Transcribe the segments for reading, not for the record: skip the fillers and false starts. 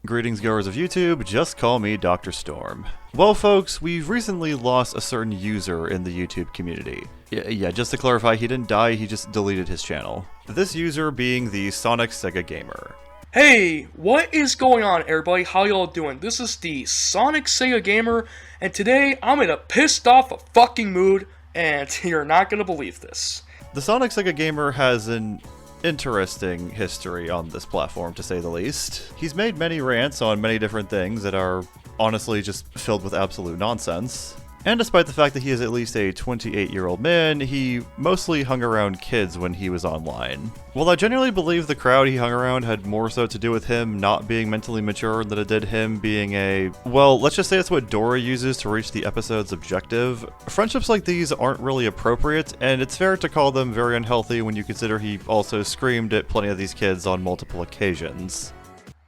Greetings goers of YouTube, just call me Dr. Storm. Well folks, we've recently lost a certain user in the YouTube community. Yeah, just to clarify, he didn't die, he just deleted his channel. This user being the TheSonicSegaGamer. Hey, what is going on everybody? How y'all doing? This is the TheSonicSegaGamer, and today I'm in a pissed off fucking mood, and you're not gonna believe this. The TheSonicSegaGamer has an interesting history on this platform, to say the least. He's made many rants on many different things that are honestly just filled with absolute nonsense. And despite the fact that he is at least a 28-year-old man, he mostly hung around kids when he was online. While I genuinely believe the crowd he hung around had more so to do with him not being mentally mature than it did him being a, well, let's just say it's what Dora uses to reach the episode's objective, friendships like these aren't really appropriate, and it's fair to call them very unhealthy when you consider he also screamed at plenty of these kids on multiple occasions.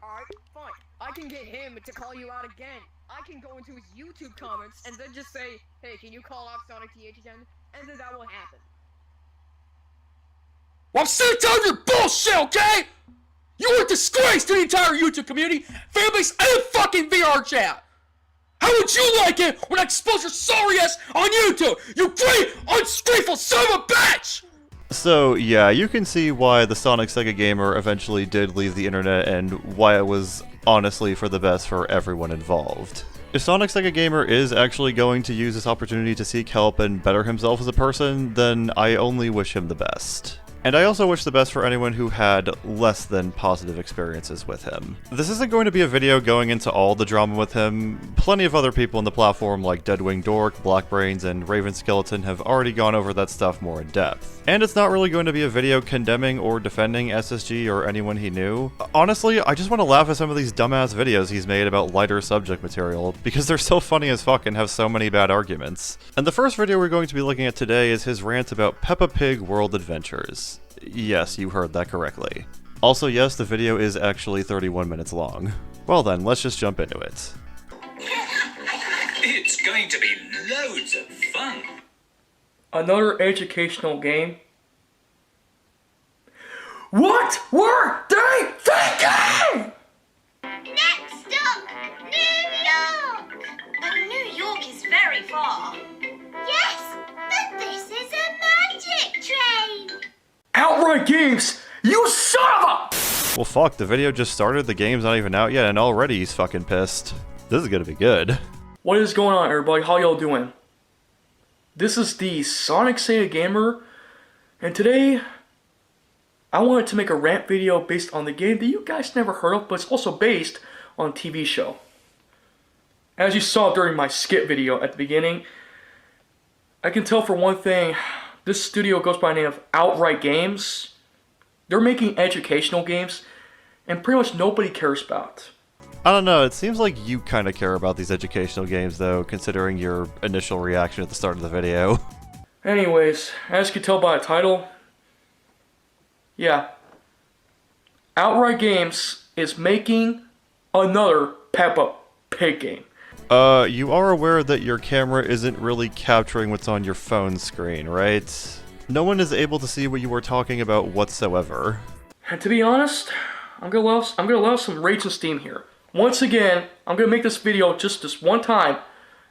Alright, fine. I can get him to call you out again. I can go into his YouTube comments and then just say, hey, can you call out Sonic TH again? And then that will happen. Well, I'm sick of your bullshit, okay? You are a disgrace to the entire YouTube community, families, and fucking VR chat! How would you like it when I expose your sorry ass on YouTube, you great, ungrateful son of a bitch! So yeah, you can see why the TheSonicSegaGamer eventually did leave the internet and why it was honestly for the best for everyone involved. If TheSonicSegaGamer is actually going to use this opportunity to seek help and better himself as a person, then I only wish him the best. And I also wish the best for anyone who had less than positive experiences with him. This isn't going to be a video going into all the drama with him. Plenty of other people on the platform like Deadwing Dork, Blackbrains, and Raven Skeleton have already gone over that stuff more in depth. And it's not really going to be a video condemning or defending SSG or anyone he knew. Honestly, I just want to laugh at some of these dumbass videos he's made about lighter subject material, because they're so funny as fuck and have so many bad arguments. And the first video we're going to be looking at today is his rant about Peppa Pig World Adventures. Yes, you heard that correctly. Also, yes, the video is actually 31 minutes long. Well then, let's just jump into it. It's going to be loads of fun. Another educational game? What were they thinking?! Next up, New York! But New York is very far. Yes, but this is a magic train! Outright games! You son of a! Well fuck, the video just started, the game's not even out yet, and already he's fucking pissed. This is gonna be good. What is going on everybody? How y'all doing? This is the TheSonicSegaGamer, and today I wanted to make a rant video based on the game that you guys never heard of, but it's also based on a TV show. As you saw during my skit video at the beginning, I can tell for one thing, this studio goes by the name of Outright Games. They're making educational games, and pretty much nobody cares about. I don't know, it seems like you kinda care about these educational games though, considering your initial reaction at the start of the video. Anyways, as you can tell by the title, yeah, Outright Games is making another Peppa Pig game. You are aware that your camera isn't really capturing what's on your phone screen, right? No one is able to see what you are talking about whatsoever. And to be honest, I'm gonna allow some rage and steam here. Once again, I'm gonna make this video just this one time,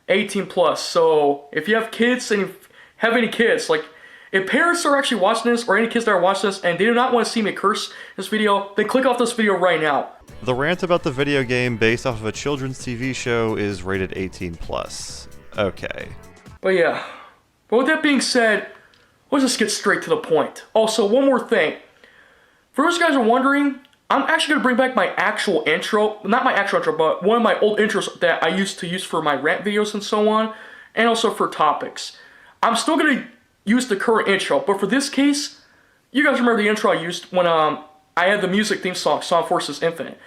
18 plus. So if you have kids and you have any kids, like if parents are actually watching this or any kids that are watching this and they do not want to see me curse in this video, then click off this video right now. The rant about the video game based off of a children's TV show is rated 18 plus. Okay. But yeah, but with that being said, let's just get straight to the point. Also, one more thing. For those guys who are wondering, I'm actually going to bring back my actual intro. Not my actual intro, but one of my old intros that I used to use for my rant videos and so on. And also for topics. I'm still going to use the current intro, but for this case, you guys remember the intro I used when I had the music theme song, Sonic Forces Infinite.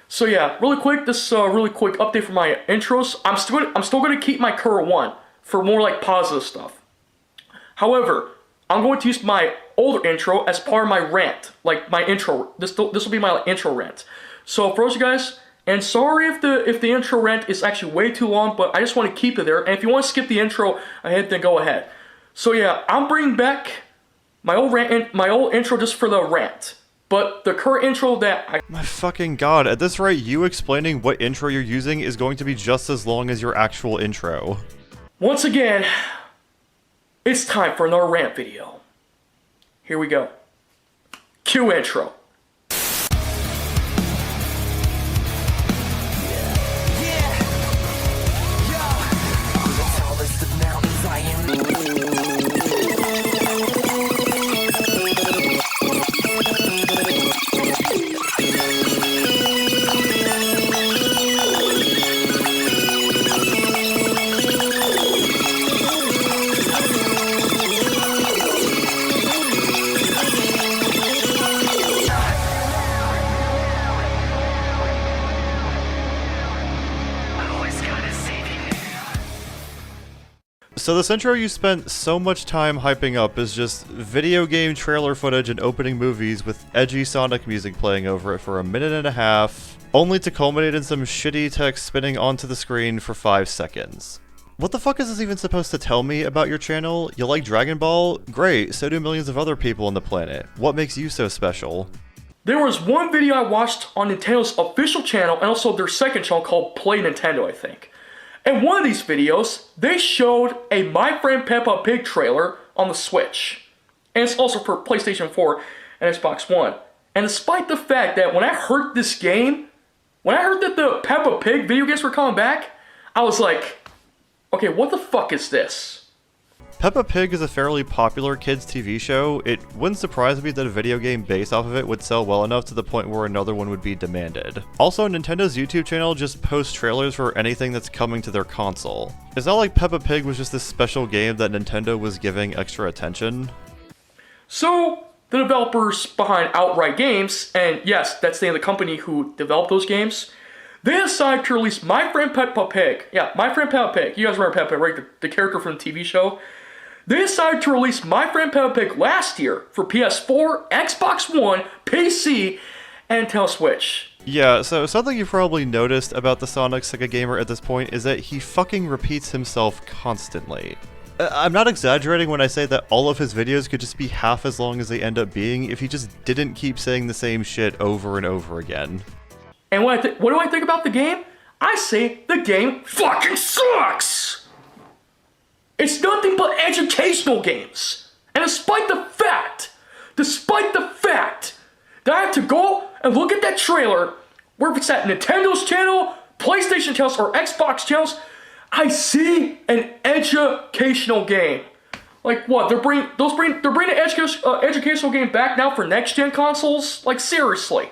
So yeah, really quick, this is a really quick update for my intros. I'm still going to keep my current one for more like positive stuff. However, I'm going to use my older intro as part of my rant, like my intro. This will be my intro rant. So for those of you guys, and sorry if the intro rant is actually way too long, but I just want to keep it there. And if you want to skip the intro ahead, then go ahead. So yeah, I'm bringing back my old rant, my old intro just for the rant. But the current intro that My fucking god, at this rate, you explaining what intro you're using is going to be just as long as your actual intro. Once again, it's time for another rant video. Here we go. Cue intro. So this intro you spent so much time hyping up is just video game trailer footage and opening movies with edgy Sonic music playing over it for a minute and a half, only to culminate in some shitty text spinning onto the screen for 5 seconds. What the fuck is this even supposed to tell me about your channel? You like Dragon Ball? Great, so do millions of other people on the planet. What makes you so special? There was one video I watched on Nintendo's official channel and also their second channel called Play Nintendo, I think. In one of these videos, they showed a My Friend Peppa Pig trailer on the Switch. And it's also for PlayStation 4 and Xbox One. And despite the fact that when I heard this game, when I heard that the Peppa Pig video games were coming back, I was like, okay, what the fuck is this? Peppa Pig is a fairly popular kids TV show. It wouldn't surprise me that a video game based off of it would sell well enough to the point where another one would be demanded. Also, Nintendo's YouTube channel just posts trailers for anything that's coming to their console. It's not like Peppa Pig was just this special game that Nintendo was giving extra attention. So, the developers behind Outright Games, and yes, that's the name of the company who developed those games, they decided to release My Friend Peppa Pig. Yeah, My Friend Peppa Pig. You guys remember Peppa Pig, right? The character from the TV show. They decided to release My Friend Peppa Pig last year for PS4, Xbox One, PC, and Nintendo Switch. Yeah, so something you've probably noticed about the TheSonicSegaGamer at this point is that he fucking repeats himself constantly. I'm not exaggerating when I say that all of his videos could just be half as long as they end up being if he just didn't keep saying the same shit over and over again. And what do I think about the game? I say the game fucking sucks! It's nothing but educational games. And despite the fact that I have to go and look at that trailer, whether it's at Nintendo's channel, PlayStation channels, or Xbox channels, I see an educational game. Like what? They're bringing an educational game back now for next-gen consoles? Like seriously.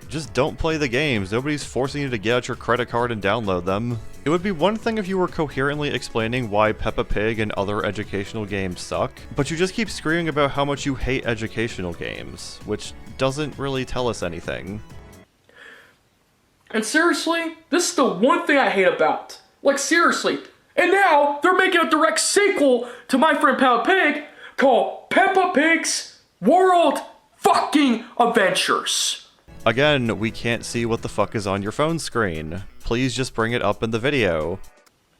Just don't play the games. Nobody's forcing you to get out your credit card and download them. It would be one thing if you were coherently explaining why Peppa Pig and other educational games suck, but you just keep screaming about how much you hate educational games, which doesn't really tell us anything. And seriously, this is the one thing I hate about. Like seriously. And now, they're making a direct sequel to My Friend Peppa Pig called Peppa Pig's World Fucking Adventures. Again, we can't see what the fuck is on your phone screen. Please just bring it up in the video.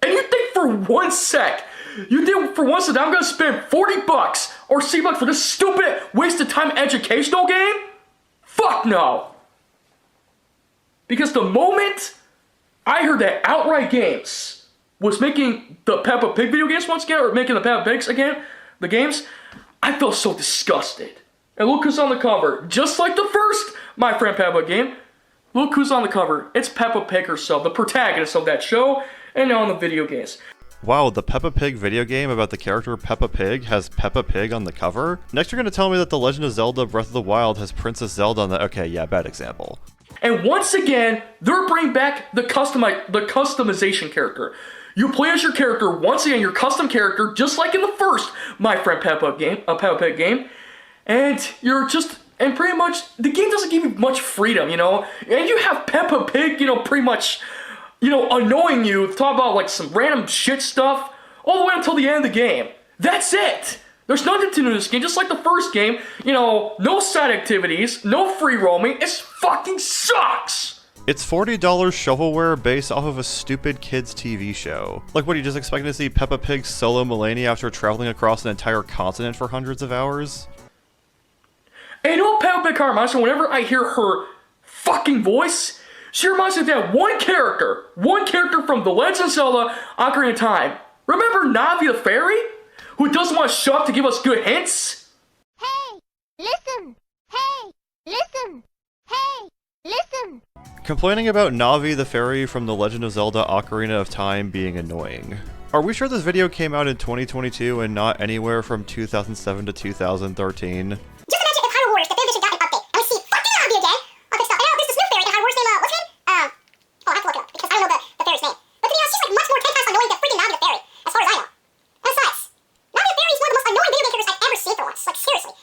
And you think for one sec that I'm gonna spend $40 or $60 for this stupid waste of time educational game? Fuck no! Because the moment I heard that Outright Games was making the Peppa Pig video games once again, or making the Peppa Pigs again, the games, I felt so disgusted. And look who's on the cover. Just like the first My Friend Peppa game, look who's on the cover. It's Peppa Pig herself, the protagonist of that show, and now in the video games. Wow, the Peppa Pig video game about the character Peppa Pig has Peppa Pig on the cover? Next you're gonna tell me that The Legend of Zelda Breath of the Wild has Princess Zelda on the— okay, yeah, bad example. And once again, they're bringing back the customization character. You play as your character, once again, your custom character, just like in the first My Friend Peppa Pig game. And you're just, and pretty much, the game doesn't give you much freedom, you know? And you have Peppa Pig, you know, pretty much, you know, annoying you, talk about like some random shit stuff, all the way until the end of the game. That's it! There's nothing to do in this game, just like the first game, you know, no side activities, no free roaming, it fucking sucks! It's $40 shovelware based off of a stupid kids TV show. Like what, are you just expecting to see Peppa Pig solo Mulaney after traveling across an entire continent for hundreds of hours? And you know what Peppa Pig reminds me of? Whenever I hear her fucking voice, she reminds me of that one character from The Legend of Zelda Ocarina of Time. Remember Navi the Fairy? Who doesn't want to shut up to give us good hints? Hey, listen! Hey, listen! Hey, listen! Complaining about Navi the fairy from The Legend of Zelda Ocarina of Time being annoying. Are we sure this video came out in 2022 and not anywhere from 2007 to 2013? Just imagine if Hyrule Warriors, the fan edition, got an update, and we see fucking Navi again! Okay, stop. I know there's this new fairy in Hyrule Warriors named, what's her name? Oh, I have to look it up, because I don't know the fairy's name. But to be honest, she's like much more 10 times annoying than freaking Navi the fairy, as far as I know. And besides, Navi the fairy is one of the most annoying video game characters I've ever seen for once. Like, seriously.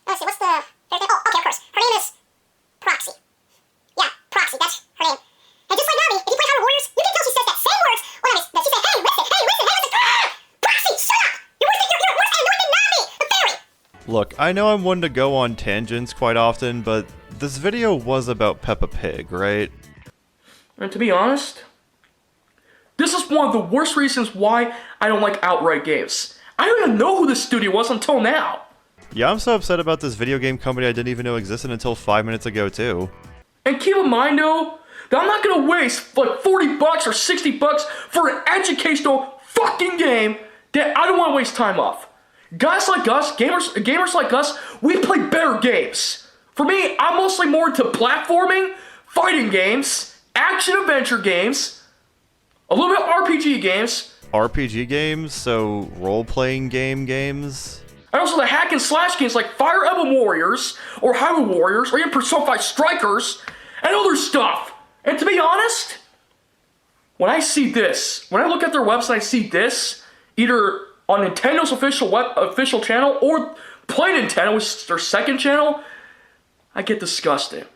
Let's see, what's the fairy's name? Oh, okay, of course. Her name is Proxy. Yeah, Proxy, that's her name. And just like Navi, if you play Hyrule Warriors, you can tell she says that same words when she says, hey, listen, hey, listen, hey, listen. Proxy, shut up! You're worse annoying than Navi, the fairy! Look, I know I'm one to go on tangents quite often, but this video was about Peppa Pig, right? And to be honest, this is one of the worst reasons why I don't like outright games. I don't even know who this studio was until now. Yeah, I'm so upset about this video game company I didn't even know existed until 5 minutes ago, too. And keep in mind, though, that I'm not gonna waste like $40 or $60 for an educational fucking game that I don't want to waste time off. Guys like us, gamers like us, we play better games. For me, I'm mostly more into platforming, fighting games, action-adventure games, a little bit of RPG games. RPG games? So, role-playing games? And also the hack and slash games like Fire Emblem Warriors, or Hyrule Warriors, or even Persona 5 Strikers, and other stuff. And to be honest, when I see this, when I look at their website, I see this, either on Nintendo's official channel, or Play Nintendo, which is their second channel, I get disgusted.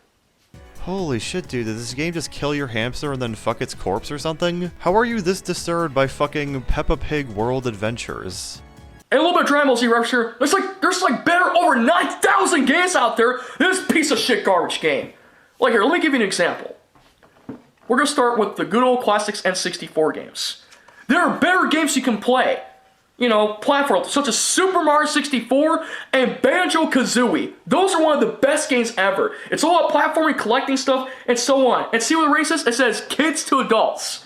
Holy shit, dude, did this game just kill your hamster and then fuck its corpse or something? How are you this disturbed by fucking Peppa Pig World Adventures? And a little bit of Dragon Ball Z reference here. There's like better over 9,000 games out there than this piece of shit garbage game. Like here, let me give you an example. We're gonna start with the good old classics N64 games. There are better games you can play. You know, platforms such as Super Mario 64 and Banjo-Kazooie. Those are one of the best games ever. It's all about platforming, collecting stuff, and so on. And see what the race is? It says kids to adults.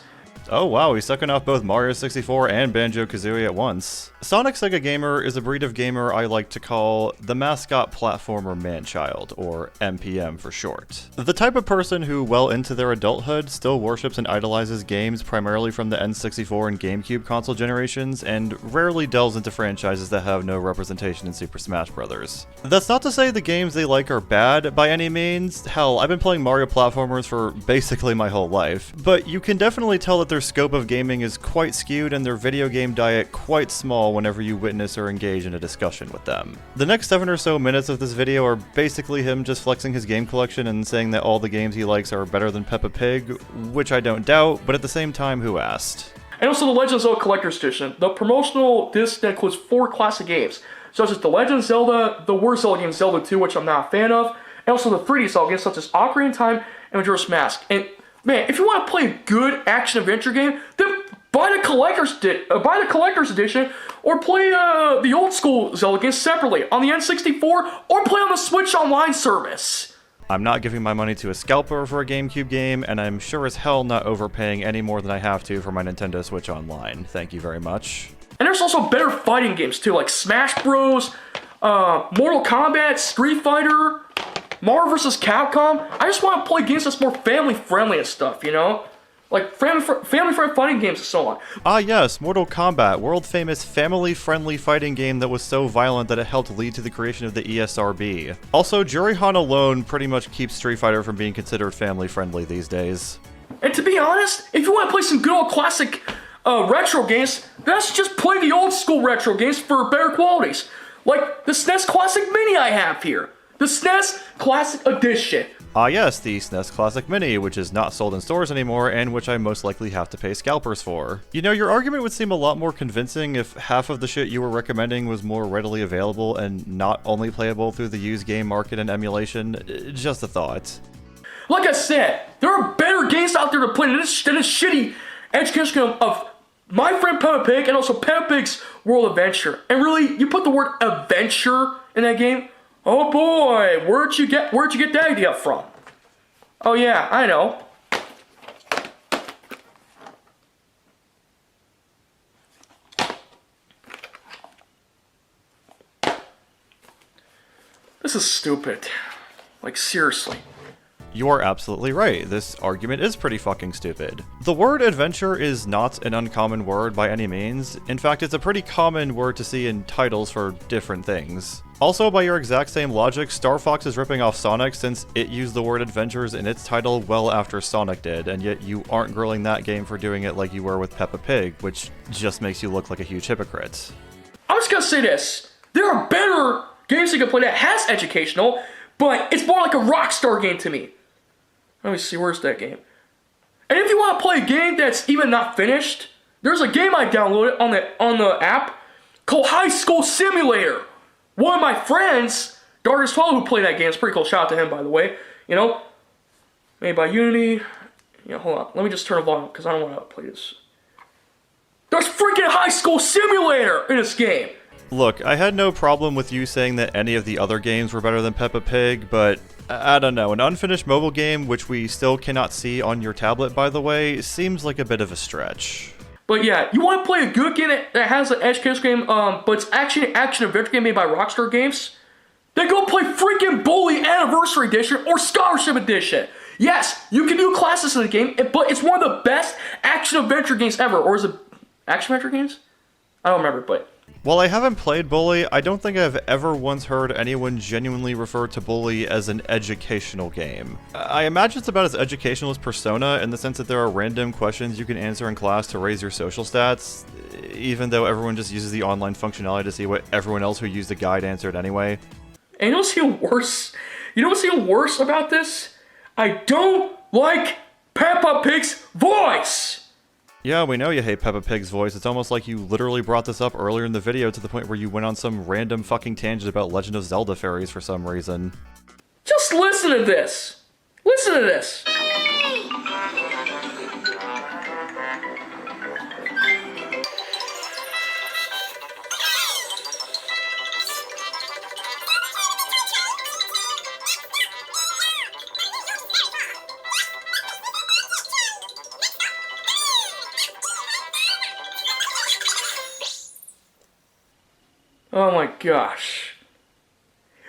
Oh wow, he's sucking off both Mario 64 and Banjo-Kazooie at once. TheSonicSegaGamer is a breed of gamer I like to call the mascot platformer manchild, or MPM for short. The type of person who, well into their adulthood, still worships and idolizes games primarily from the N64 and GameCube console generations, and rarely delves into franchises that have no representation in Super Smash Bros. That's not to say the games they like are bad by any means. Hell, I've been playing Mario platformers for basically my whole life, but you can definitely tell that their scope of gaming is quite skewed and their video game diet quite small whenever you witness or engage in a discussion with them. The next 7 or so minutes of this video are basically him just flexing his game collection and saying that all the games he likes are better than Peppa Pig, which I don't doubt, but at the same time, who asked? And also the Legend of Zelda Collector's Edition. The promotional disc that includes 4 classic games, such as The Legend of Zelda, the worst Zelda game Zelda 2, which I'm not a fan of, and also the 3D Zelda games such as Ocarina of Time and Majora's Mask. And man, if you want to play a good action-adventure game, then buy the collector's edition, or play the old school Zelda games separately on the N64, or play on the Switch Online service. I'm not giving my money to a scalper for a GameCube game, and I'm sure as hell not overpaying any more than I have to for my Nintendo Switch Online. Thank you very much. And there's also better fighting games too, like Smash Bros, Mortal Kombat, Street Fighter, Marvel vs. Capcom. I just want to play games that's more family-friendly and stuff, you know? Like family-friendly fighting games and so on. Ah yes, Mortal Kombat, world-famous family-friendly fighting game that was so violent that it helped lead to the creation of the ESRB. Also, Jurihan alone pretty much keeps Street Fighter from being considered family-friendly these days. And to be honest, if you want to play some good old classic retro games, let's just play the old school retro games for better qualities. Like the SNES Classic Mini I have here. The SNES Classic Edition. Ah yes, the SNES Classic Mini, which is not sold in stores anymore, and which I most likely have to pay scalpers for. You know, your argument would seem a lot more convincing if half of the shit you were recommending was more readily available and not only playable through the used game market and emulation. Just a thought. Like I said, there are better games out there to play than this shitty education of My Friend Peppa Pig and also Peppa Pig's World Adventure. And really, you put the word adventure in that game, Oh boy, where'd you get that idea from? Oh yeah, I know. This is stupid. Like, seriously. You are absolutely right. This argument is pretty fucking stupid. The word adventure is not an uncommon word by any means. In fact, it's a pretty common word to see in titles for different things. Also, by your exact same logic, Star Fox is ripping off Sonic since it used the word adventures in its title well after Sonic did, and yet you aren't grilling that game for doing it like you were with Peppa Pig, which just makes you look like a huge hypocrite. I'm just gonna say this. There are better games you can play that has educational, but it's more like a Rockstar game to me. Let me see, where's that game? And if you want to play a game that's even not finished, there's a game I downloaded on the app called High School Simulator. One of my friends, Darkest12, who played that game, it's pretty cool. Shout out to him, by the way. You know, made by Unity. Hold on. Let me just turn the volume up because I don't want to play this. There's freaking High School Simulator in this game. Look, I had no problem with you saying that any of the other games were better than Peppa Pig, but I don't know, an unfinished mobile game, which we still cannot see on your tablet by the way, seems like a bit of a stretch. But yeah, you want to play a good game that has an educational game, but it's actually an action-adventure game made by Rockstar Games, then go play freaking Bully Anniversary Edition or Scholarship Edition. Yes, you can do classes in the game, but it's one of the best action-adventure games ever. Or is it action-adventure games? I don't remember, but... While I haven't played Bully, I don't think I've ever once heard anyone genuinely refer to Bully as an educational game. I imagine it's about as educational as Persona in the sense that there are random questions you can answer in class to raise your social stats, even though everyone just uses the online functionality to see what everyone else who used the guide answered anyway. And you know what's even worse? You know what's even worse about this? I don't like Peppa Pig's voice! Yeah, we know you hate Peppa Pig's voice. It's almost like you literally brought this up earlier in the video to the point where you went on some random fucking tangent about Legend of Zelda fairies for some reason. Just listen to this. Listen to this. Oh my gosh.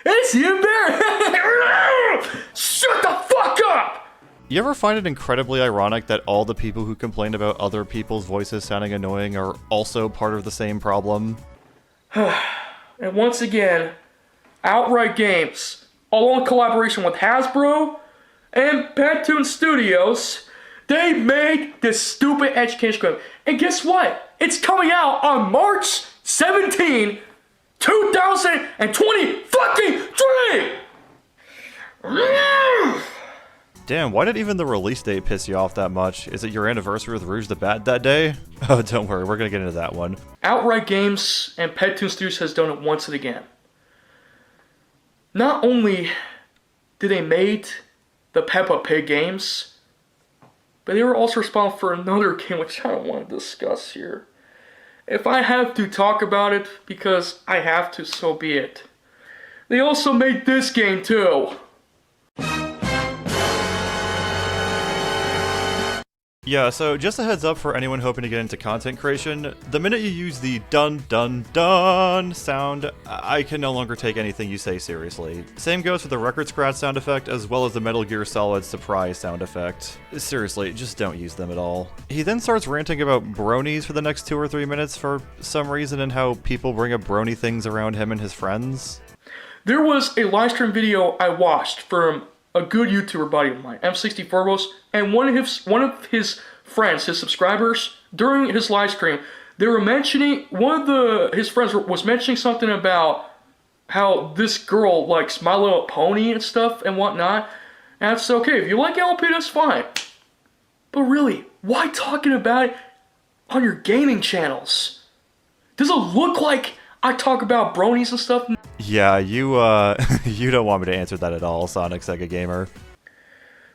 It's embarrassing! Shut the fuck up! You ever find it incredibly ironic that all the people who complain about other people's voices sounding annoying are also part of the same problem? And once again, Outright Games, all in collaboration with Hasbro and Petoon Studios, they made this stupid education game. And guess what? It's coming out on March 17, 2020 fucking 3! Damn, why did even the release date piss you off that much? Is it your anniversary with Rouge the Bat that day? Oh, don't worry, we're gonna get into that one. Outright Games and Petoon Studios has done it once and again. Not only did they made the Peppa Pig games, but they were also responsible for another game which I don't want to discuss here. If I have to talk about it, because I have to, so be it. They also made this game too. Yeah, so just a heads up for anyone hoping to get into content creation, the minute you use the dun dun dun sound, I can no longer take anything you say seriously. Same goes for the record scratch sound effect as well as the Metal Gear Solid surprise sound effect. Seriously, just don't use them at all. He then starts ranting about bronies for the next 2 or 3 minutes for some reason and how people bring up brony things around him and his friends. There was a live stream video I watched from a good YouTuber buddy of mine, M64 and one of his friends, his subscribers, during his live stream, they were mentioning, his friends was mentioning something about how this girl likes My Little Pony and stuff and whatnot, and it's okay, if you like LP, that's fine. But really, why talking about it on your gaming channels? Does it look like I talk about bronies and stuff? Yeah, you you don't want me to answer that at all, SonicSegaGamer.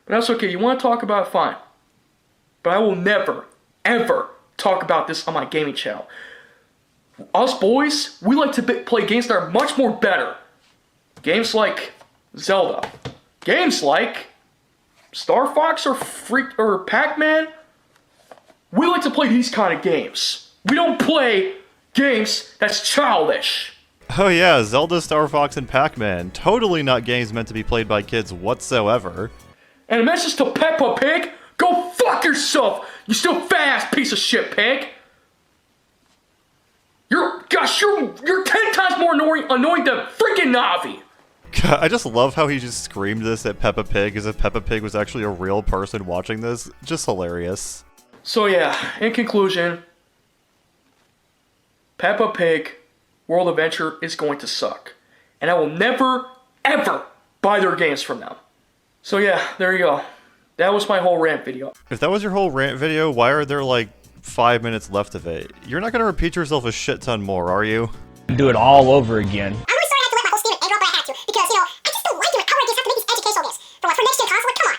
But that's okay, you want to talk about it, fine. But I will never, ever talk about this on my gaming channel. Us boys, we like to play games that are much more better. games like Zelda, games like Star Fox or Pac-Man, we like to play these kind of games. We don't play games that's childish. Oh yeah, Zelda, Star Fox, and Pac-Man. Totally not games meant to be played by kids whatsoever. And a message to Peppa Pig, go fuck yourself, you still fat-ass piece of shit pig. You're 10 times more annoying than freaking Navi. God, I just love how he just screamed this at Peppa Pig as if Peppa Pig was actually a real person watching this. Just hilarious. So yeah, in conclusion, Peppa Pig World Adventure is going to suck. And I will never, ever buy their games from them. So yeah, there you go. That was my whole rant video. If that was your whole rant video, why are there like 5 minutes left of it? You're not gonna repeat yourself a shit ton more, are you? Do it all over again. I'm really sorry I had to let my whole steam and anger out, but I had to. Because, I just don't like it when outright games have to make these educational games. For what, for next gen console? Like, come on.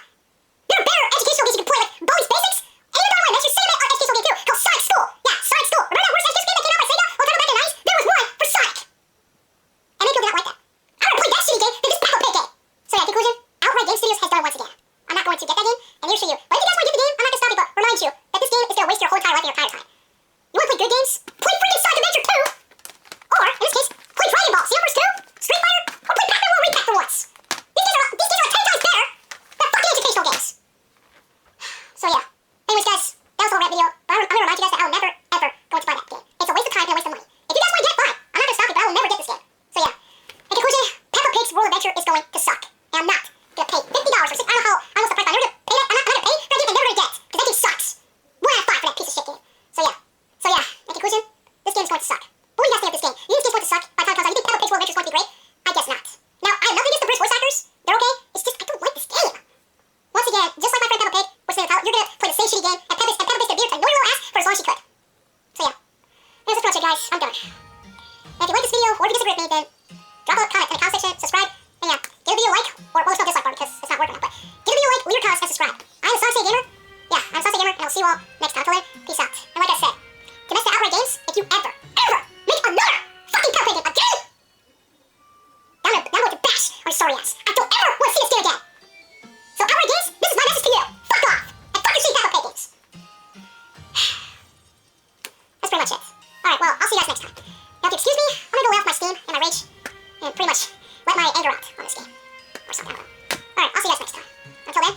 There are better educational games you can play, like Boney's Basics. And even though that's your same educational game too, called Sonic School. Yeah, Sonic School. Remember that worst educational game that came out by Sega all the time back in the 90s? There was one for Sonic. And they people did not like that. I'd rather play that shitty game than this Peppa Pig game. So yeah, conclusion, Outright Game Studios has done it once again. I'm not going to get that game, and neither should you. But if you guys want to get the game, I'm not going to stop you, but remind you that this game is going to waste your whole entire life and your entire time. You want to play good games? Play freaking Sonic Adventure 2! Or, in this case, play Dragon Ball Xenoverse 2, Street Fighter, or play Pac-Man World Recap for once. These games are 10 times better than fucking educational games. So yeah. Anyways, guys, that was the whole rant video. But I'm going to remind you guys that I'll never, ever going to buy that game. It's a waste of time and a waste of money. If you guys want to get it, fine. I'm not going to stop you, but I will never get this game. So yeah. In conclusion, Peppa Pig's World Adventure is going to suck. And I'm not going to pay $50 or $6. I don't know what's the price, but I'm never going to pay it. I'm not going to pay for a game I'm never going to get. Because that game sucks. 1 out of 5 for that piece of shit game. So yeah. In conclusion, this game's going to suck. What do you guys think of this game? You think this game's going to suck by the time it comes out? You think Peppa Pig's World Adventure is going to be great? I guess not. Now, I have nothing against the British voice actors. They're okay. It's just, I don't like this game. Once again, just like my friend Peppa Pig, which is you're going to play the same shitty game, and Peppa Pig's going to be able to annoy your little ass for as long as she could. So yeah. That's pretty much it, guys. I'm done. And if you like this video, or if you disagree with me, then drop a comment in the comment section, subscribe, and yeah, give the video a like, or well, there's no dislike button because it's not working out, but give the video a like, leave your comments, and subscribe. I'm TheSonicSegaGamer. Yeah, I'm TheSonicSegaGamer, and I'll see you all next time. Until then, peace out. And like I said, to mess the Outright Games, if you ever make another fucking Peppa Pig game again, I'm going to bash on your sorry ass. I don't ever want to see this game again. So Outright Games, this is my message to you. Fuck off. And fuck your shitty Peppa Pig games. That's pretty much it. Alright, well, I'll see you guys next time. Now, if you excuse me, I'm going to go lay off my steam and my rage, and pretty much let my anger out on this game. Or something, I don't know. Alright, I'll see you guys next time. Until then,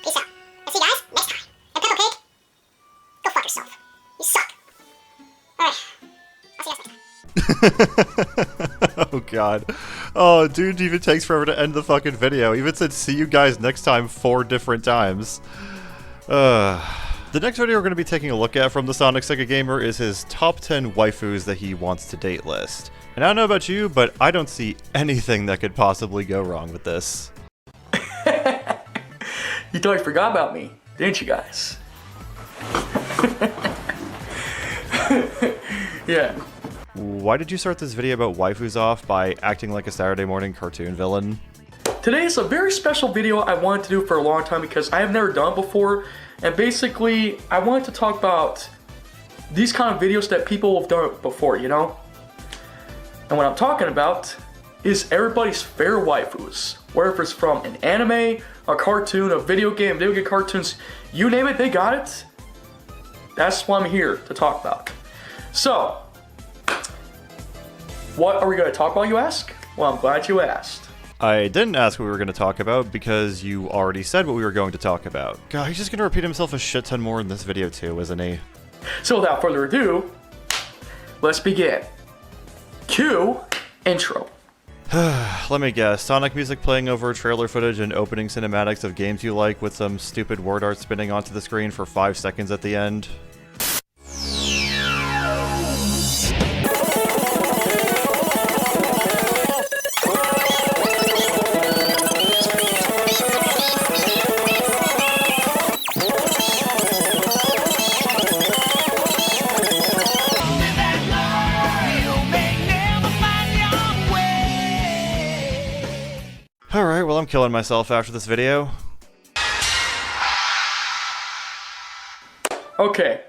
peace out. And see you guys next time. And Peppa Pig, go fuck yourself. You suck. Alright, I'll see you guys next time. Oh god. Oh, dude even takes forever to end the fucking video. Even said see you guys next time 4 different times. The next video we're going to be taking a look at from TheSonicSegaGamer is his top 10 waifus that he wants to date list. And I don't know about you, but I don't see anything that could possibly go wrong with this. You totally forgot about me, didn't you guys? Yeah. Why did you start this video about waifus off by acting like a Saturday morning cartoon villain? Today is a very special video I wanted to do for a long time because I have never done it before. And basically, I wanted to talk about these kind of videos that people have done before, you know? And what I'm talking about is everybody's favorite waifus. Whether it's from an anime, a cartoon, a video game cartoons, you name it, they got it. That's what I'm here to talk about. So, what are we going to talk about, you ask? Well, I'm glad you asked. I didn't ask what we were going to talk about because you already said what we were going to talk about. God, he's just going to repeat himself a shit ton more in this video too, isn't he? So without further ado, let's begin. Cue intro. Let me guess, Sonic music playing over trailer footage and opening cinematics of games you like with some stupid word art spinning onto the screen for 5 seconds at the end. Alright, well I'm killing myself after this video. Okay,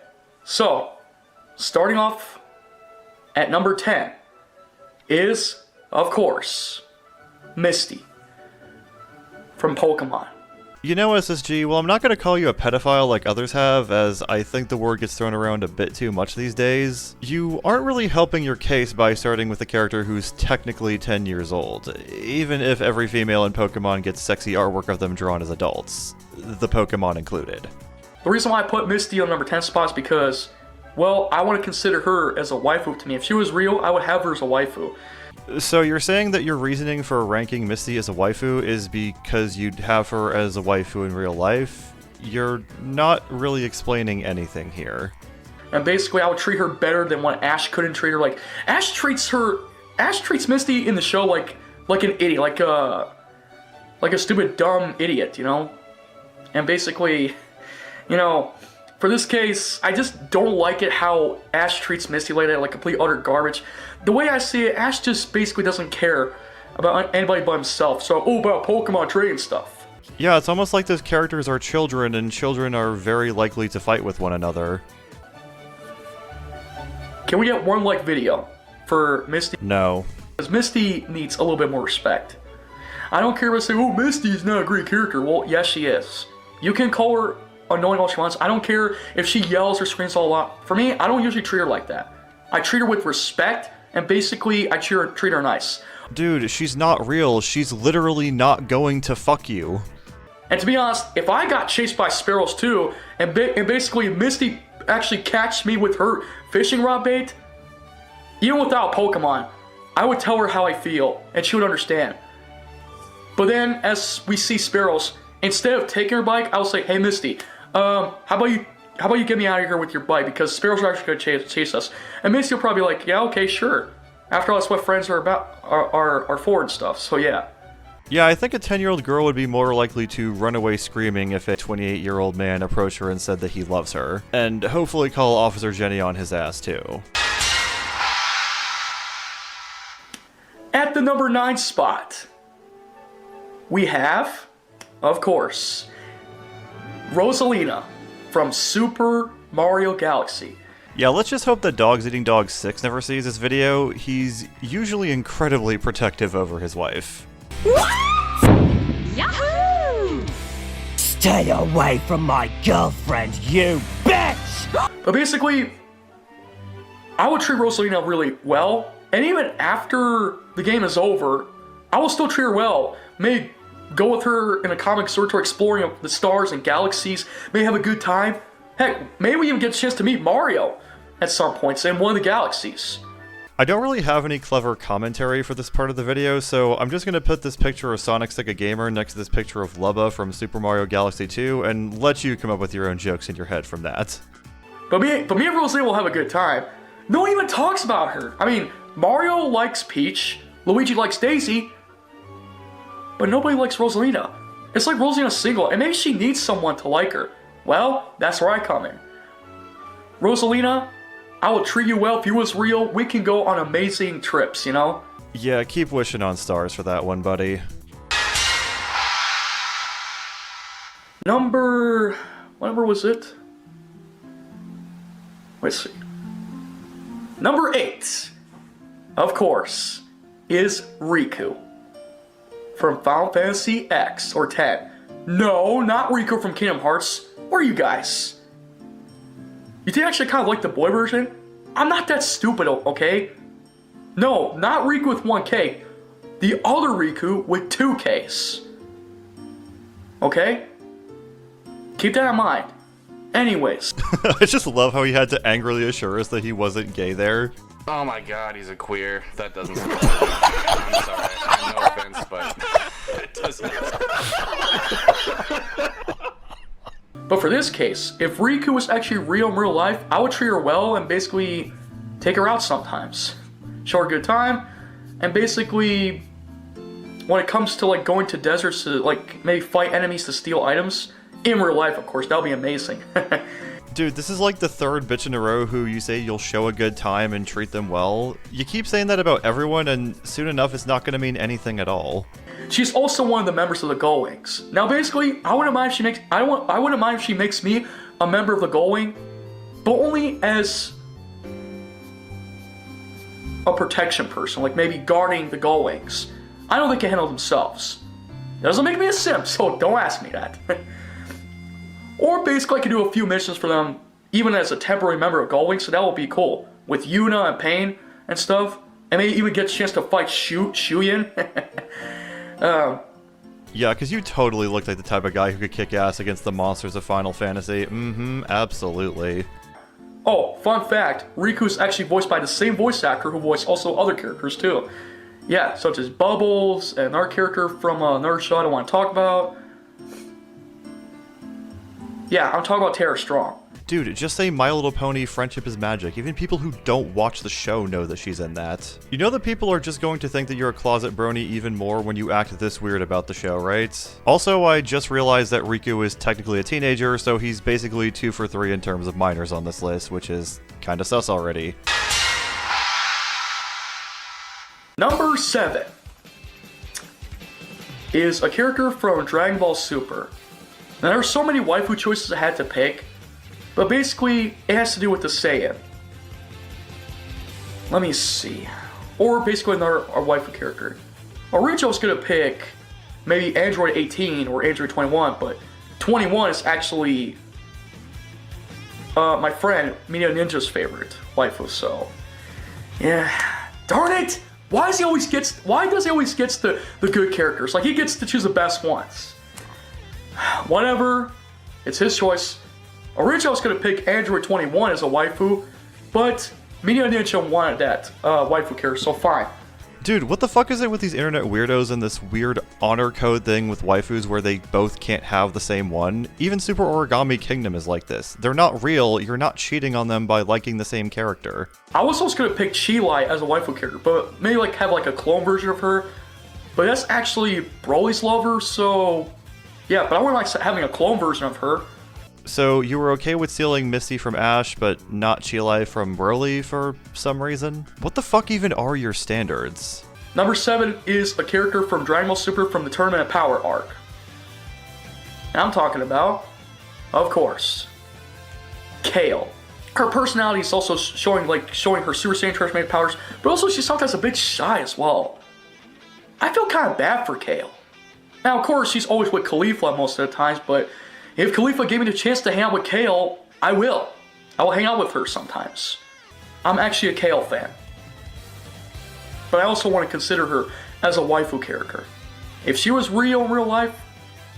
so, starting off at number 10 is, of course, Misty from Pokemon. You know, SSG, well, I'm not going to call you a pedophile like others have, as I think the word gets thrown around a bit too much these days. You aren't really helping your case by starting with a character who's technically 10 years old, even if every female in Pokemon gets sexy artwork of them drawn as adults, the Pokemon included. The reason why I put Misty on number 10 spot is because, well, I want to consider her as a waifu to me. If she was real, I would have her as a waifu. So you're saying that your reasoning for ranking Misty as a waifu is because you'd have her as a waifu in real life? You're not really explaining anything here. And basically, I would treat her better than what Ash couldn't treat her. Like, Ash treats Misty in the show like an idiot, like a stupid, dumb idiot, you know? And basically, you know, for this case, I just don't like it how Ash treats Misty like that, like complete utter garbage. The way I see it, Ash just basically doesn't care about anybody but himself. So, about Pokemon trading stuff. Yeah, it's almost like those characters are children, and children are very likely to fight with one another. Can we get one like video for Misty? No. Because Misty needs a little bit more respect. I don't care if I say, oh, Misty is not a great character. Well, yes, she is. You can call her annoying all she wants. I don't care if she yells or screams a lot. For me, I don't usually treat her like that. I treat her with respect, and basically, I treat her nice. Dude, she's not real. She's literally not going to fuck you. And to be honest, if I got chased by sparrows too, and basically Misty actually catch me with her fishing rod bait, even without Pokemon, I would tell her how I feel, and she would understand. But then, as we see sparrows, instead of taking her bike, I'll say, hey Misty, how about you get me out of here with your bike, because sparrows are actually going to chase us. And Misty will probably be like, yeah, okay, sure. After all, that's what friends are about, are for and stuff, so yeah. Yeah, I think a 10-year-old girl would be more likely to run away screaming if a 28-year-old man approached her and said that he loves her. And hopefully call Officer Jenny on his ass, too. At the number 9 spot, we have, of course, Rosalina from Super Mario Galaxy. Yeah, let's just hope that Dogs Eating Dog 6 never sees this video. He's usually incredibly protective over his wife. Yahoo! Stay away from my girlfriend, you bitch! But basically, I would treat Rosalina really well, and even after the game is over, I will still treat her well. May go with her in a comic store tour exploring the stars and galaxies, may have a good time. Heck, maybe we even get a chance to meet Mario at some points in one of the galaxies. I don't really have any clever commentary for this part of the video, so I'm just going to put this picture of TheSonicSegaGamer next to this picture of Lubba from Super Mario Galaxy 2, and let you come up with your own jokes in your head from that. But me and Rosalina will have a good time. No one even talks about her. I mean, Mario likes Peach, Luigi likes Daisy, but nobody likes Rosalina. It's like Rosalina's single, and maybe she needs someone to like her. Well, that's where I come in. Rosalina, I will treat you well. If you was real, we can go on amazing trips, you know? Yeah, keep wishing on stars for that one, buddy. What number was it? Let's see. Number 8, of course, is Riku from Final Fantasy X or 10. No, not Riku from Kingdom Hearts. Where are you guys? You think I actually kind of like the boy version? I'm not that stupid, okay? No, not Riku with 1K. The other Riku with 2Ks. Okay? Keep that in mind. Anyways. I just love how he had to angrily assure us that he wasn't gay there. Oh my god, he's a queer. That doesn't surprise me. I'm sorry. No offense, but it doesn't. But for this case, if Riku was actually real in real life, I would treat her well and basically take her out sometimes. Show her a good time, and basically, when it comes to like going to deserts to like maybe fight enemies to steal items, in real life of course, that would be amazing. Dude, this is like the third bitch in a row who you say you'll show a good time and treat them well. You keep saying that about everyone, and soon enough it's not going to mean anything at all. She's also one of the members of the Gullwings. Now, basically, I wouldn't mind if she makes me a member of the Gullwing, but only as a protection person, like maybe guarding the Gullwings. I know they can handle themselves. That doesn't make me a simp, so don't ask me that. Or basically I could do a few missions for them, even as a temporary member of Gold Wing, so that would be cool. With Yuna and Pain and stuff. And maybe even get a chance to fight Shuyin. Yeah, because you totally look like the type of guy who could kick ass against the monsters of Final Fantasy. Absolutely. Oh, fun fact, Riku's actually voiced by the same voice actor who voiced also other characters too. Yeah, such as Bubbles, and our character from another show I don't want to talk about. Yeah, I'm talking about Tara Strong. Dude, just say My Little Pony Friendship is Magic. Even people who don't watch the show know that she's in that. You know that people are just going to think that you're a closet brony even more when you act this weird about the show, right? Also, I just realized that Riku is technically a teenager, so he's basically 2 for 3 in terms of minors on this list, which is kinda sus already. Number 7 is a character from Dragon Ball Super. Now, there are so many waifu choices I had to pick, but basically, it has to do with the Saiyan. Let me see. Or basically another waifu character. Originally I was going to pick maybe Android 18 or Android 21, but 21 is actually my friend Media Ninja's favorite waifu, so... Yeah, darn it! Why does he always get the good characters? Like, he gets to choose the best ones. Whatever, it's his choice. Originally I was going to pick Android 21 as a waifu, but Media Ninja wanted that waifu character, so fine. Dude, what the fuck is it with these internet weirdos and this weird honor code thing with waifus where they both can't have the same one? Even Super Origami Kingdom is like this. They're not real, you're not cheating on them by liking the same character. I was also going to pick Chi-Lai as a waifu character, but maybe like have like a clone version of her. But that's actually Broly's lover, so... Yeah, but I wouldn't like having a clone version of her. So you were okay with stealing Misty from Ash, but not Chi-Lai from Broly for some reason? What the fuck even are your standards? Number 7 is a character from Dragon Ball Super from the Tournament of Power arc. And I'm talking about, of course, Kale. Her personality is also showing her Super Saiyan transformated powers, but also she's sometimes a bit shy as well. I feel kind of bad for Kale. Now, of course, she's always with Khalifa most of the times, but if Khalifa gave me the chance to hang out with Kale, I will. I will hang out with her sometimes. I'm actually a Kale fan. But I also want to consider her as a waifu character. If she was real in real life,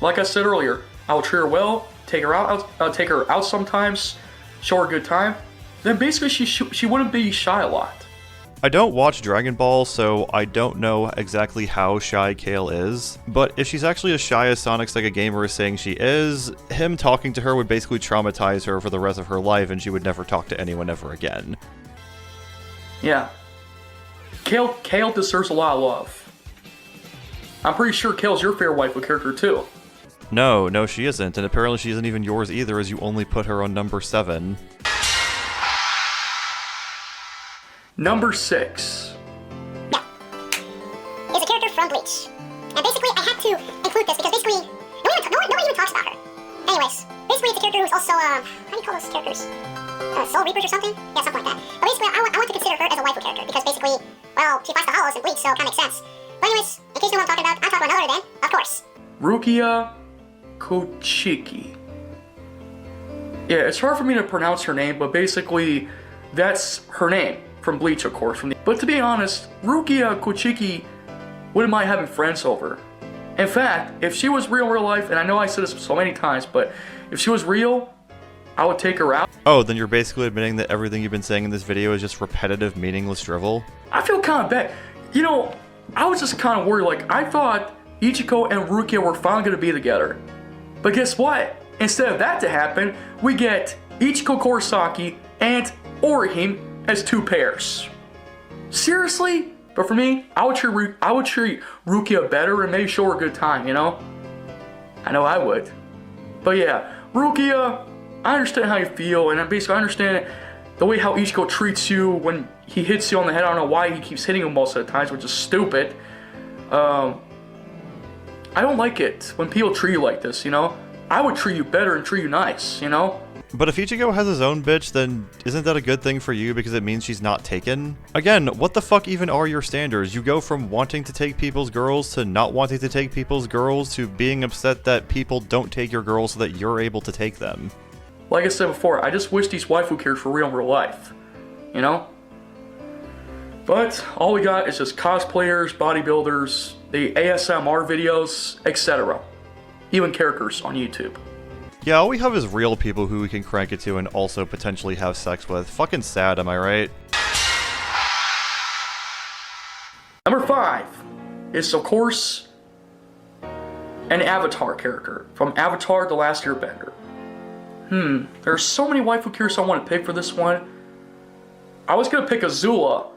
like I said earlier, I will treat her well, take her out sometimes, show her a good time. Then basically she wouldn't be shy a lot. I don't watch Dragon Ball, so I don't know exactly how shy Kale is, but if she's actually as shy as TheSonicSegaGamer is saying she is, him talking to her would basically traumatize her for the rest of her life and she would never talk to anyone ever again. Yeah. Kale deserves a lot of love. I'm pretty sure Kale's your favorite waifu character too. No, she isn't, and apparently she isn't even yours either as you only put her on number 7. Number 6. Yeah. Is a character from Bleach. And basically, I had to include this because basically, nobody even talks about her. Anyways, basically it's a character who's also, how do you call those characters? Soul Reapers or something? Yeah, something like that. But basically, I want to consider her as a waifu character because basically, well, she fights the hollows in Bleach, so it kind of makes sense. But anyways, in case you know what I'm talking about, I'll talk about another then, of course. Rukia Kochiki. Yeah, it's hard for me to pronounce her name, but basically, that's her name. From Bleach, of course. But to be honest, Rukia Kochiki wouldn't mind having friends over. In fact, if she was real in real life, and I know I said this so many times, but if she was real, I would take her out. Oh, then you're basically admitting that everything you've been saying in this video is just repetitive, meaningless drivel? I feel kind of bad. You know, I was just kind of worried. Like, I thought Ichiko and Rukia were finally going to be together. But guess what? Instead of that to happen, we get Ichiko Kurosaki and Orihime as 2 pairs. Seriously? But for me, I would treat Rukia better and maybe show her a good time, you know? I know I would. But yeah, Rukia, I understand how you feel, and I understand the way how Ichiko treats you when he hits you on the head. I don't know why he keeps hitting you most of the times, which is stupid. I don't like it when people treat you like this, you know? I would treat you better and treat you nice, you know? But if Ichigo has his own bitch, then isn't that a good thing for you because it means she's not taken? Again, what the fuck even are your standards? You go from wanting to take people's girls to not wanting to take people's girls to being upset that people don't take your girls so that you're able to take them. Like I said before, I just wish these waifu characters were real in real life. You know? But all we got is just cosplayers, bodybuilders, the ASMR videos, etc. Even characters on YouTube. Yeah, all we have is real people who we can crank it to and also potentially have sex with. Fucking sad, am I right? Number 5 is, of course, an Avatar character from Avatar: The Last Airbender. There's so many waifu characters I want to pick for this one. I was gonna pick Azula,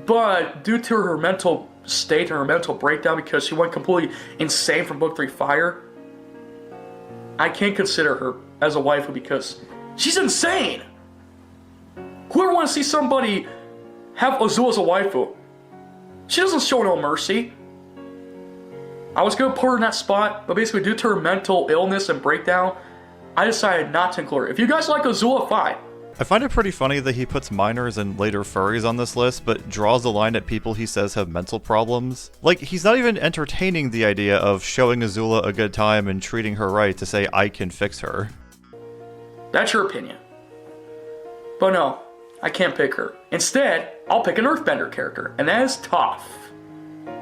but due to her mental state and her mental breakdown because she went completely insane from Book 3 Fire, I can't consider her as a waifu because she's insane! Whoever wants to see somebody have Azula as a waifu? She doesn't show no mercy. I was gonna put her in that spot, but basically due to her mental illness and breakdown, I decided not to include her. If you guys like Azula, fine. I find it pretty funny that he puts minors and later furries on this list, but draws the line at people he says have mental problems. Like, he's not even entertaining the idea of showing Azula a good time and treating her right to say, I can fix her. That's your opinion. But no, I can't pick her. Instead, I'll pick an Earthbender character, and that is Toph.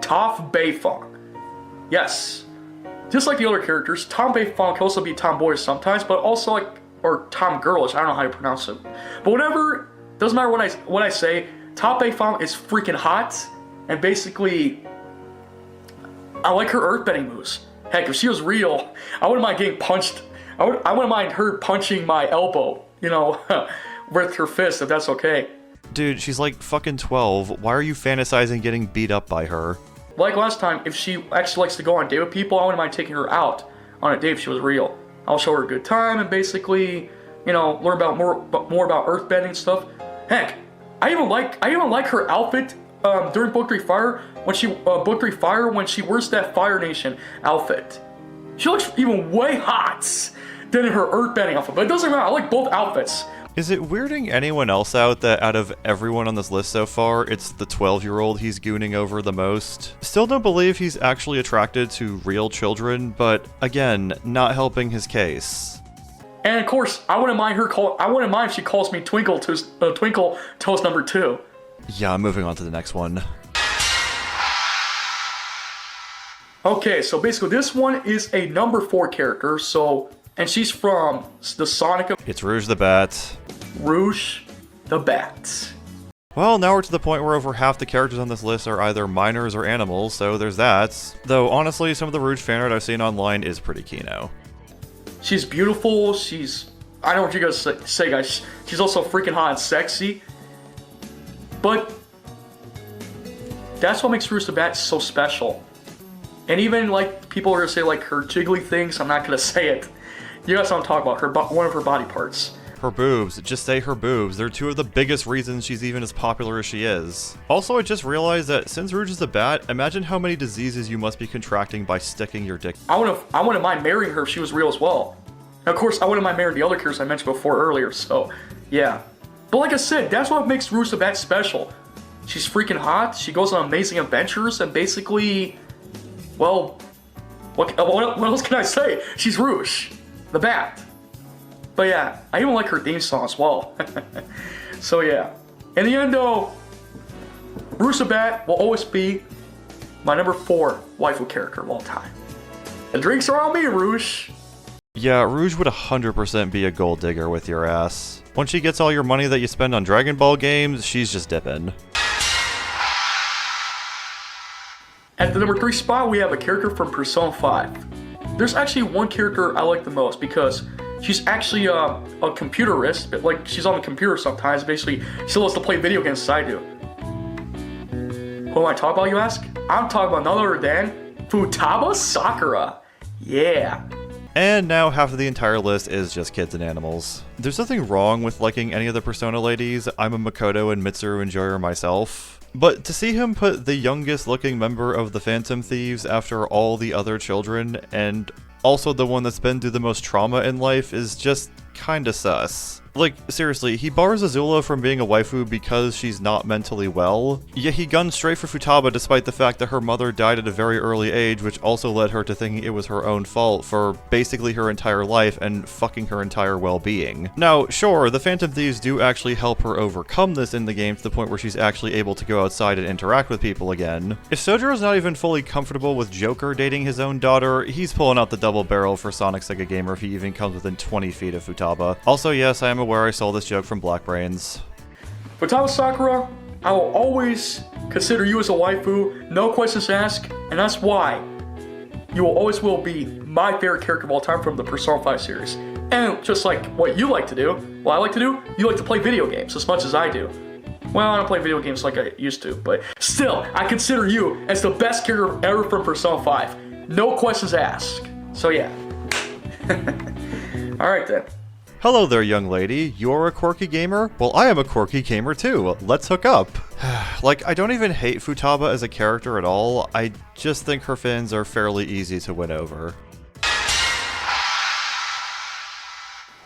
Toph Beifong. Yes. Just like the other characters, Tom Beifong can also be tomboyish sometimes, but also like, or Tom Girlish, I don't know how you pronounce it. But whatever, doesn't matter what I say, Toph Beifong is freaking hot, and basically, I like her earthbending moves. Heck, if she was real, I wouldn't mind getting punched. I wouldn't mind her punching my elbow, you know, with her fist, if that's okay. Dude, she's like fucking 12. Why are you fantasizing getting beat up by her? Like last time, if she actually likes to go on a date with people, I wouldn't mind taking her out on a date if she was real. I'll show her a good time and basically, you know, learn about more about earthbending and stuff. Heck, I even like her outfit during Book 3 Fire when she wears that Fire Nation outfit. She looks even way hot than in her earthbending outfit. But it doesn't matter. I like both outfits. Is it weirding anyone else out that out of everyone on this list so far, it's the 12-year-old he's gooning over the most? Still don't believe he's actually attracted to real children, but again, not helping his case. And of course, I wouldn't mind if she calls me Twinkle Toes number 2. Yeah, moving on to the next one. Okay, so basically this one is a number 4 character, and she's from the Sonic. It's Rouge the Bat. Rouge the Bat. Well, now we're to the point where over half the characters on this list are either minors or animals, so there's that. Though, honestly, some of the Rouge fan art I've seen online is pretty kino. She's beautiful, I don't know what you guys say, guys. She's also freaking hot and sexy. But that's what makes Rouge the Bat so special. And even, like, people are gonna say, like, her jiggly things, I'm not gonna say it. You guys don't talk about one of her body parts. Her boobs. Just say her boobs. They're two of the biggest reasons she's even as popular as she is. Also, I just realized that since Rouge is a bat, imagine how many diseases you must be contracting by sticking your dick. I wouldn't mind marrying her if she was real as well. And of course, I wouldn't mind marrying the other characters I mentioned before earlier, so yeah. But like I said, that's what makes Rouge the Bat special. She's freaking hot, she goes on amazing adventures, and basically, well, what else can I say? She's Rouge the Bat. But yeah, I even like her theme song as well. So yeah. In the end though, Rouge the Bat will always be my number 4 waifu character of all time. The drinks are on me, Rouge. Yeah, Rouge would 100% be a gold digger with your ass. Once she gets all your money that you spend on Dragon Ball games, she's just dipping. At the number 3 spot, we have a character from Persona 5. There's actually one character I like the most because she's actually a computerist, but like she's on the computer sometimes. Basically, she loves to play video games as I do. Who am I talking about, you ask? I'm talking about none other than Futaba Sakura. Yeah. And now half of the entire list is just kids and animals. There's nothing wrong with liking any of the Persona ladies. I'm a Makoto and Mitsuru enjoyer myself. But to see him put the youngest looking member of the Phantom Thieves after all the other children, and also the one that's been through the most trauma in life, is just kinda sus. Like, seriously, he bars Azula from being a waifu because she's not mentally well, yet he guns straight for Futaba despite the fact that her mother died at a very early age, which also led her to thinking it was her own fault for basically her entire life and fucking her entire well-being. Now, sure, the Phantom Thieves do actually help her overcome this in the game to the point where she's actually able to go outside and interact with people again. If Sojiro's not even fully comfortable with Joker dating his own daughter, he's pulling out the double barrel for SonicSegaGamer if he even comes within 20 feet of Futaba. Also, yes, I am aware I stole this joke from Black Brains. Futaba Sakura, I will always consider you as a waifu, no questions asked, and that's why you will always be my favorite character of all time from the Persona 5 series. And just like what you like to do, what I like to do, you like to play video games as much as I do. Well, I don't play video games like I used to, but still, I consider you as the best character ever from Persona 5. No questions asked. So yeah. Alright then. Hello there, young lady. You're a quirky gamer? Well, I am a quirky gamer too. Let's hook up. Like, I don't even hate Futaba as a character at all. I just think her fans are fairly easy to win over.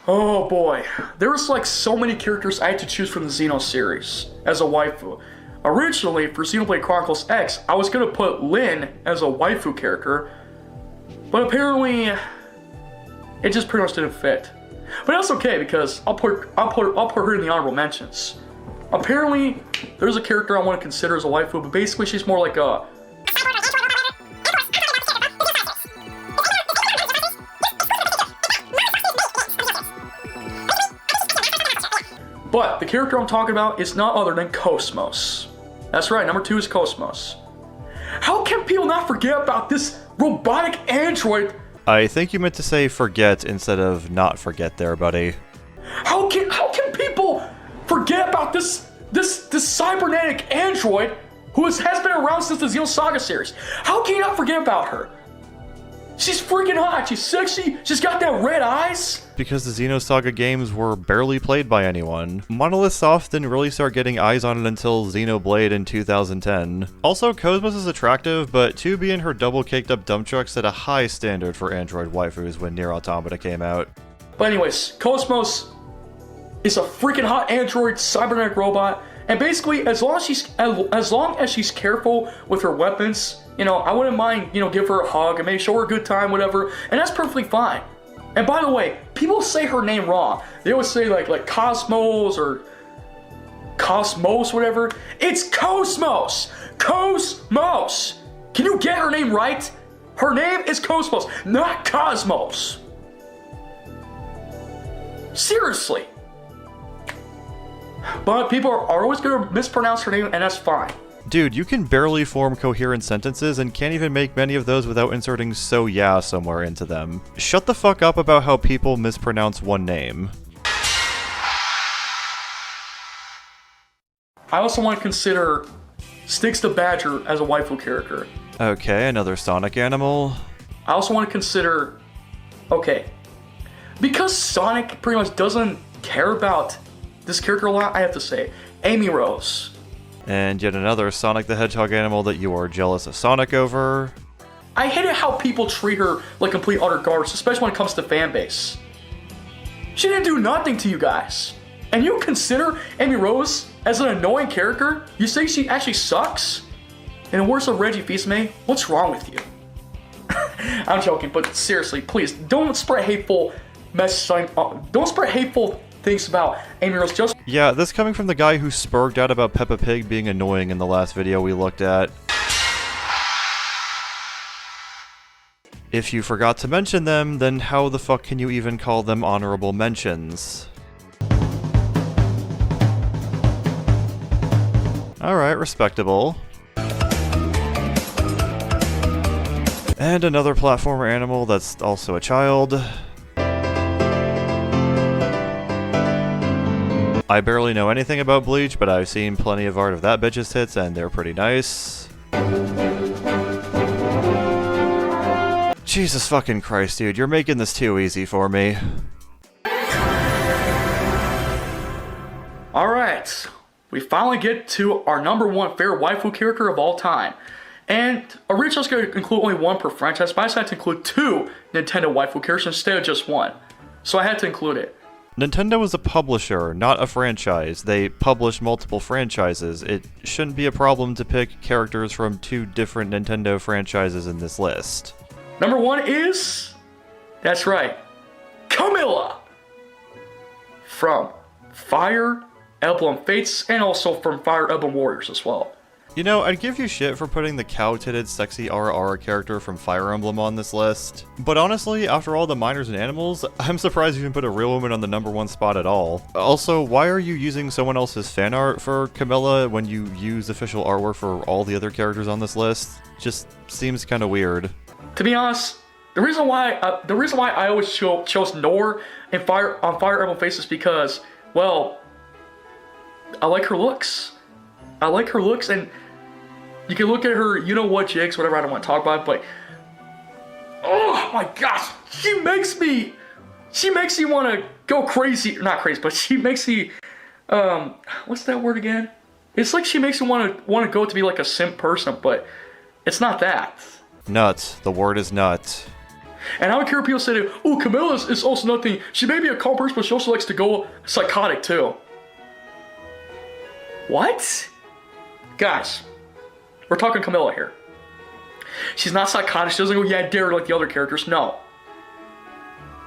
Oh boy, there was like so many characters I had to choose from the Xeno series as a waifu. Originally, for Xenoblade Chronicles X, I was gonna put Lyn as a waifu character, but apparently, it just pretty much didn't fit. But that's okay because I'll put her in the honorable mentions. Apparently, there's a character I want to consider as a waifu, but basically she's more like a... But the character I'm talking about is not other than Cosmos. That's right, number 2 is Cosmos. How can people not forget about this robotic android? I think you meant to say forget instead of not forget there, buddy. How can people forget about this cybernetic android who has been around since the Xeno Saga series? How can you not forget about her? She's freaking hot, she's sexy, she's got that red eyes. Because the Xenosaga games were barely played by anyone. Monolith Soft didn't really start getting eyes on it until Xenoblade in 2010. Also, Cosmos is attractive, but 2B and her double caked up dump truck set a high standard for android waifus when Nier Automata came out. But anyways, Cosmos is a freaking hot android cybernetic robot, and basically as long as she's careful with her weapons, you know, I wouldn't mind, you know, give her a hug and maybe show her a good time, whatever, and that's perfectly fine. And by the way, people say her name wrong. They always say like Cosmos or Cosmos, whatever. It's Cosmos! Cosmos! Can you get her name right? Her name is Cosmos, not Cosmos. Seriously. But people are always going to mispronounce her name, and that's fine. Dude, you can barely form coherent sentences and can't even make many of those without inserting "so yeah" somewhere into them. Shut the fuck up about how people mispronounce one name. I also want to consider Styx the Badger as a waifu character. Okay, another Sonic animal. I also want to consider... Okay. Because Sonic pretty much doesn't care about this character a lot, I have to say, Amy Rose. And yet another Sonic the Hedgehog animal that you are jealous of Sonic over. I hate it how people treat her like complete utter garbage, especially when it comes to fanbase. She didn't do nothing to you guys. And you consider Amy Rose as an annoying character? You say she actually sucks? And worse of Reggie Fils-Aimé, what's wrong with you? I'm joking, but seriously, please, don't spread hateful don't spread hateful things about Amy Rose just... Yeah, this coming from the guy who spurged out about Peppa Pig being annoying in the last video we looked at. If you forgot to mention them, then how the fuck can you even call them honorable mentions? Alright, respectable. And another platformer animal that's also a child. I barely know anything about Bleach, but I've seen plenty of art of that bitch's tits, and they're pretty nice. Jesus fucking Christ, dude, you're making this too easy for me. Alright, we finally get to our number 1 favorite waifu character of all time. And originally I was going to include only one per franchise, but I decided to include 2 Nintendo waifu characters instead of just one. So I had to include it. Nintendo is a publisher, not a franchise. They publish multiple franchises. It shouldn't be a problem to pick characters from 2 different Nintendo franchises in this list. Number 1 is, that's right, Camilla from Fire Emblem Fates and also from Fire Emblem Warriors as well. You know, I'd give you shit for putting the cow-titted sexy Ara character from Fire Emblem on this list, but honestly, after all the minors and animals, I'm surprised you even put a real woman on the number 1 spot at all. Also, why are you using someone else's fan art for Camilla when you use official artwork for all the other characters on this list? Just seems kinda weird. To be honest, the reason why I always chose Nor on Fire Emblem Fates is because, well, I like her looks. I like her looks, and you can look at her, you know what, jigs, whatever, I don't want to talk about it, but oh my gosh, she makes me want to go crazy, not crazy, but she makes me, what's that word again? It's like she makes me want to go to be like a simp person, but it's not that. Nut. The word is nut. And I don't care if people say, oh, Camilla is also nothing, she may be a calm person, but she also likes to go psychotic too. What? Guys, we're talking Camilla here. She's not psychotic. She doesn't go, yeah, dare like the other characters. No.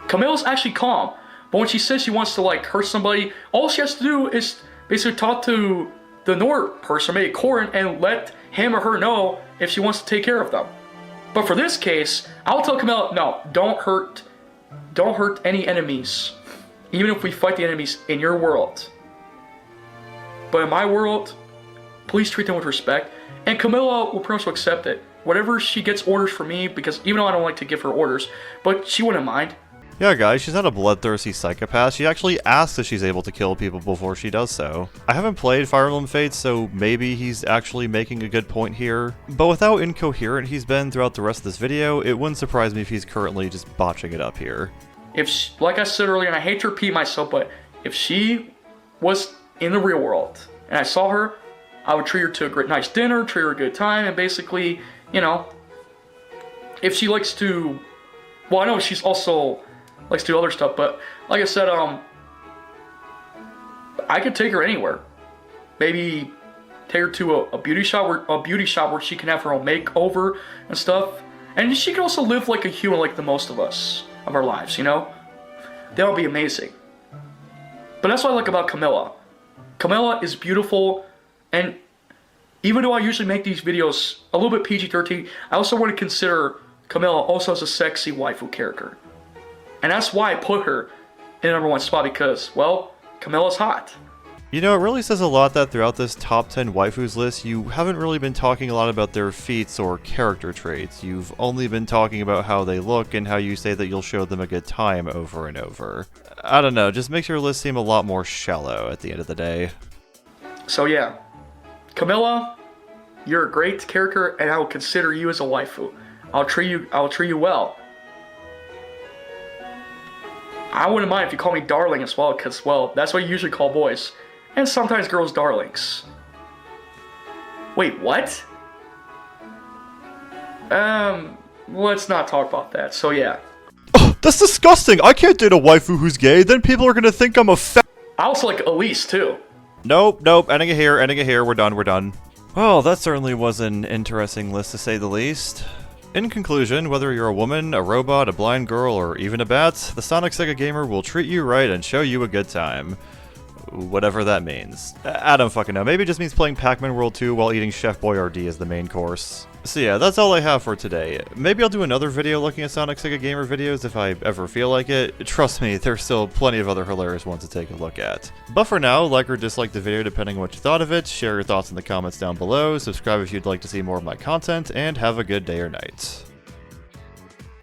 Camilla's actually calm. But when she says she wants to, like, hurt somebody, all she has to do is basically talk to the Nor person, maybe Corin, and let him or her know if she wants to take care of them. But for this case, I'll tell Camilla, no, don't hurt any enemies. Even if we fight the enemies in your world. But in my world, please treat them with respect. And Camilla will pretty much accept it. Whatever she gets orders from me, because even though I don't like to give her orders, but she wouldn't mind. Yeah, guys, she's not a bloodthirsty psychopath. She actually asks if she's able to kill people before she does so. I haven't played Fire Emblem Fates, so maybe he's actually making a good point here. But with how incoherent he's been throughout the rest of this video, it wouldn't surprise me if he's currently just botching it up here. Like I said earlier, and I hate to repeat myself, but if she was in the real world and I saw her, I would treat her to a nice dinner, treat her a good time, and basically, you know, if she likes to, well, I know she's also likes to do other stuff, but like I said, I could take her anywhere. Maybe take her to a beauty shop where she can have her own makeover and stuff, and she can also live like a human, like the most of us of our lives. You know, that would be amazing. But that's what I like about Camilla. Camilla is beautiful. And even though I usually make these videos a little bit PG-13, I also want to consider Camilla also as a sexy waifu character. And that's why I put her in the number 1 spot, because, well, Camilla's hot. You know, it really says a lot that throughout this top 10 waifus list, you haven't really been talking a lot about their feats or character traits. You've only been talking about how they look and how you say that you'll show them a good time over and over. I don't know, just makes your list seem a lot more shallow at the end of the day. So yeah. Camilla, you're a great character, and I will consider you as a waifu. I'll treat you well. I wouldn't mind if you call me darling as well, because, well, that's what you usually call boys. And sometimes girls darlings. Wait, what? Let's not talk about that, so yeah. Oh, that's disgusting! I can't date a waifu who's gay, then people are gonna think I'm a I also like Elise, too. Nope, ending it here, we're done. Well, that certainly was an interesting list to say the least. In conclusion, whether you're a woman, a robot, a blind girl, or even a bat, the TheSonicSegaGamer will treat you right and show you a good time. Whatever that means. I don't fucking know, maybe it just means playing Pac-Man World 2 while eating Chef Boyardee as the main course. So yeah, that's all I have for today. Maybe I'll do another video looking at TheSonicSegaGamer videos if I ever feel like it. Trust me, there's still plenty of other hilarious ones to take a look at. But for now, like or dislike the video depending on what you thought of it, share your thoughts in the comments down below, subscribe if you'd like to see more of my content, and have a good day or night.